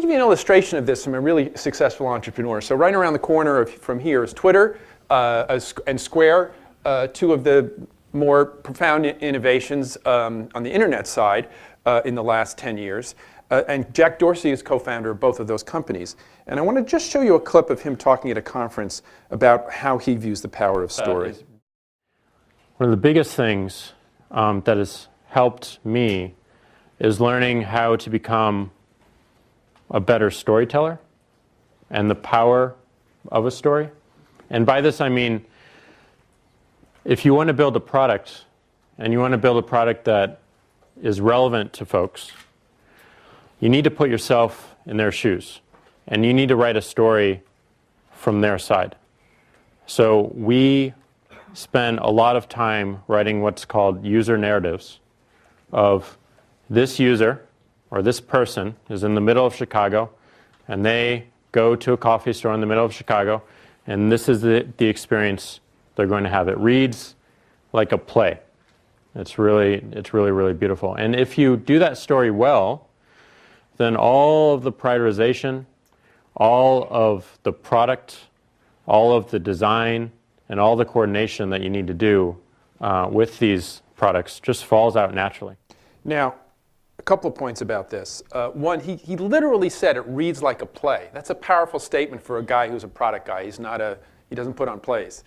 give you an illustration of this from a really successful entrepreneur. So right around the corner from here is Twitter and Square, two of the more profound innovations on the internet side in the last 10 years. And Jack Dorsey is co-founder of both of those companies. And I want to just show you a clip of him talking at a conference about how he views the power of story. One of the biggest things that has helped me is learning how to become a better storyteller and the power of a story. And by this I mean, if you want to build a product, and you want to build a product that is relevant to folks, you need to put yourself in their shoes, and you need to write a story from their side. So we spend a lot of time writing what's called user narratives of this user or this person is in the middle of Chicago, and they go to a coffee store in the middle of Chicago, and this is the experience they're going to have. It reads like a play. It's really, really beautiful. And if you do that story well, then all of the prioritization, all of the product, all of the design, and all the coordination that you need to do with these products just falls out naturally. Now, a couple of points about this. One, he literally said it reads like a play. That's a powerful statement for a guy who's a product guy. He doesn't put on plays.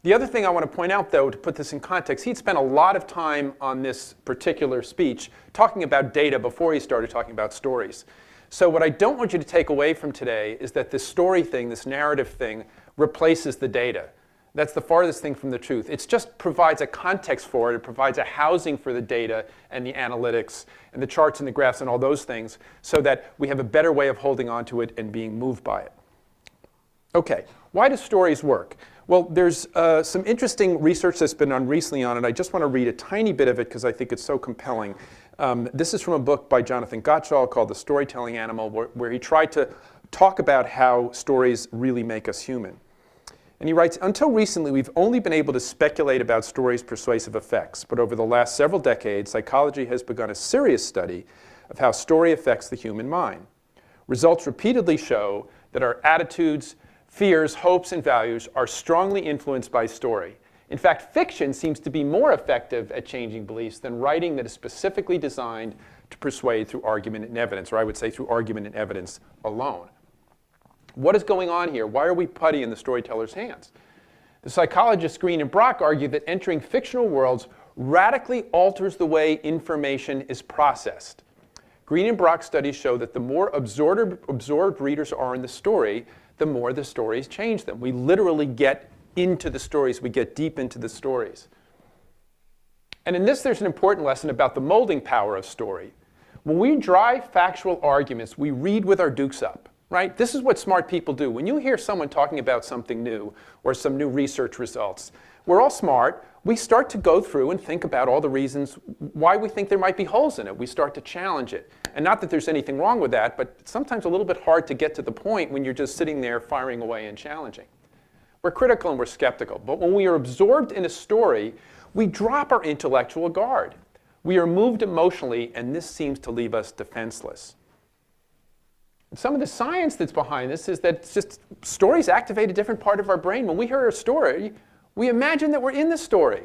The other thing I want to point out, though, to put this in context, he'd spent a lot of time on this particular speech talking about data before he started talking about stories. So what I don't want you to take away from today is that this story thing, this narrative thing, replaces the data. That's the farthest thing from the truth. It just provides a context for it. It provides a housing for the data and the analytics and the charts and the graphs and all those things so that we have a better way of holding on to it and being moved by it. Okay, why do stories work? Well, there's some interesting research that's been done recently on it. I just want to read a tiny bit of it because I think it's so compelling. This is from a book by Jonathan Gottschall called The Storytelling Animal, where he tried to talk about how stories really make us human. And he writes, until recently, we've only been able to speculate about stories' persuasive effects. But over the last several decades, psychology has begun a serious study of how story affects the human mind. Results repeatedly show that our attitudes, fears, hopes, and values are strongly influenced by story. In fact, fiction seems to be more effective at changing beliefs than writing that is specifically designed to persuade through argument and evidence, or I would say through argument and evidence alone. What is going on here? Why are we putty in the storyteller's hands? The psychologists Green and Brock argue that entering fictional worlds radically alters the way information is processed. Green and Brock studies show that the more absorbed readers are in the story, the more the stories change them. We literally get into the stories. We get deep into the stories. And in this, there's an important lesson about the molding power of story. When we drive factual arguments, we read with our dukes up. Right? This is what smart people do. When you hear someone talking about something new or some new research results, we're all smart. We start to go through and think about all the reasons why we think there might be holes in it. We start to challenge it. And not that there's anything wrong with that, but it's sometimes a little bit hard to get to the point when you're just sitting there firing away and challenging. We're critical and we're skeptical. But when we are absorbed in a story, we drop our intellectual guard. We are moved emotionally, and this seems to leave us defenseless. Some of the science that's behind this is that just stories activate a different part of our brain. When we hear a story, we imagine that we're in the story.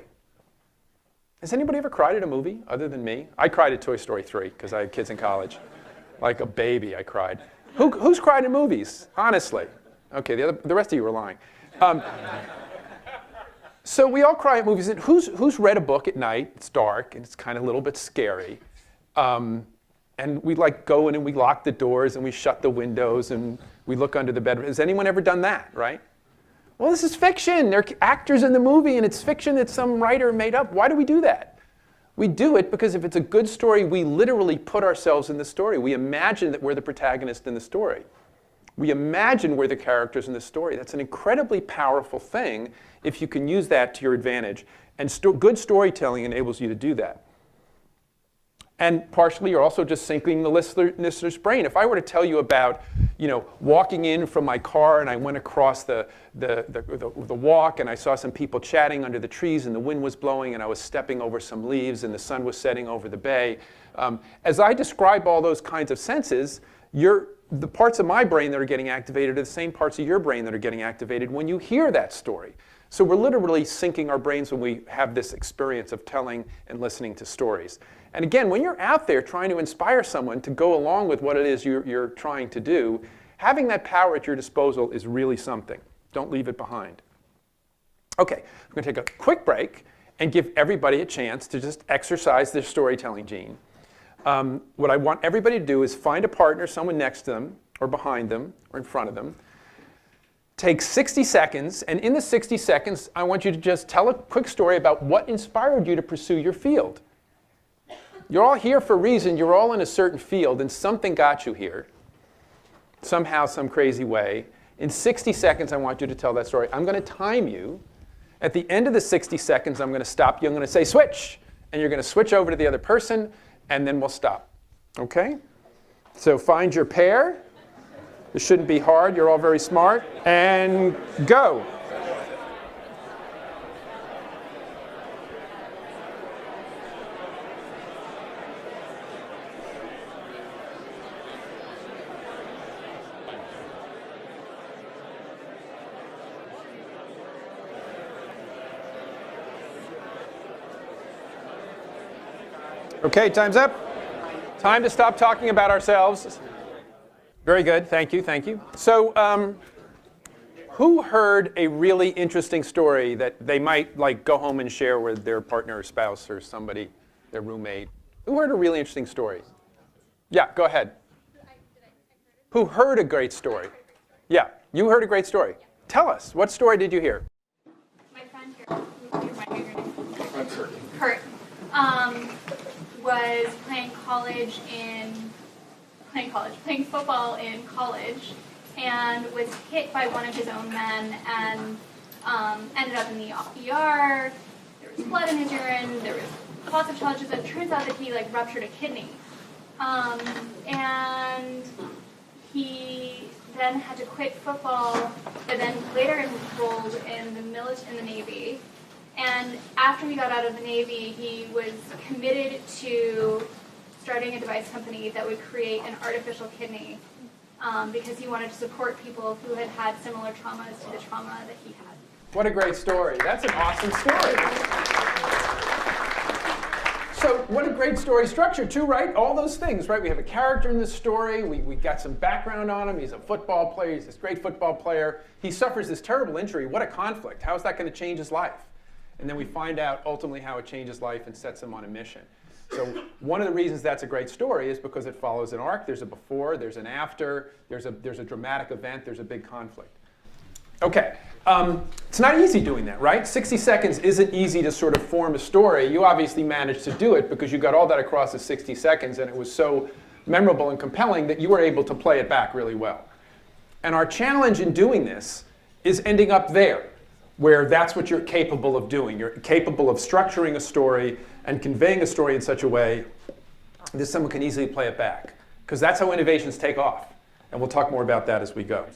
Has anybody ever cried at a movie other than me? I cried at Toy Story 3 because I had kids in college. Like a baby, I cried. Who's cried at movies? Honestly. Okay, the rest of you are lying. So we all cry at movies. And who's read a book at night? It's dark and it's kind of a little bit scary. And we go in and we lock the doors and we shut the windows and we look under the bed. Has anyone ever done that, right? Well, this is fiction. They're actors in the movie and it's fiction that some writer made up. Why do we do that? We do it because if it's a good story, we literally put ourselves in the story. We imagine that we're the protagonist in the story. We imagine we're the characters in the story. That's an incredibly powerful thing if you can use that to your advantage. And good storytelling enables you to do that. And partially, you're also just sinking the listener's brain. If I were to tell you about, walking in from my car and I went across the walk and I saw some people chatting under the trees and the wind was blowing and I was stepping over some leaves and the sun was setting over the bay, as I describe all those kinds of senses, the parts of my brain that are getting activated are the same parts of your brain that are getting activated when you hear that story. So we're literally syncing our brains when we have this experience of telling and listening to stories. And again, when you're out there trying to inspire someone to go along with what it is you're trying to do, having that power at your disposal is really something. Don't leave it behind. Okay, I'm going to take a quick break and give everybody a chance to just exercise their storytelling gene. What I want everybody to do is find a partner, someone next to them, or behind them, or in front of them. Take 60 seconds, and in the 60 seconds, I want you to just tell a quick story about what inspired you to pursue your field. You're all here for a reason. You're all in a certain field, and something got you here, somehow, some crazy way. In 60 seconds, I want you to tell that story. I'm going to time you. At the end of the 60 seconds, I'm going to stop you. I'm going to say, switch. And you're going to switch over to the other person, and then we'll stop. OK? So find your pair. This shouldn't be hard. You're all very smart. And go. OK, time's up. Time to stop talking about ourselves. Very good. Thank you. Thank you. So who heard a really interesting story that they might go home and share with their partner or spouse or somebody, their roommate? Who heard a really interesting story? Yeah, go ahead. Who heard a great story? Yeah, you heard a great story. Tell us, what story did you hear? My friend here, Kurt, was playing football in college, and was hit by one of his own men and ended up in the ER. There was blood in his urine. There was lots of challenges. And it turns out that he ruptured a kidney, and he then had to quit football. But then later enrolled in the Navy. And after he got out of the Navy, he was committed to starting a device company that would create an artificial kidney because he wanted to support people who had had similar traumas to the trauma that he had. What a great story. That's an awesome story. So what a great story structure too, right? All those things, right? We have a character in this story. We got some background on him. He's a football player. He's this great football player. He suffers this terrible injury. What a conflict. How is that going to change his life? And then we find out ultimately how it changes life and sets him on a mission. So one of the reasons that's a great story is because it follows an arc. There's a before, there's an after, there's a dramatic event, there's a big conflict. Okay, it's not easy doing that, right? 60 seconds isn't easy to sort of form a story. You obviously managed to do it because you got all that across in 60 seconds, and it was so memorable and compelling that you were able to play it back really well. And our challenge in doing this is ending up there, where that's what you're capable of doing. You're capable of structuring a story and conveying a story in such a way that someone can easily play it back. Because that's how innovations take off. And we'll talk more about that as we go.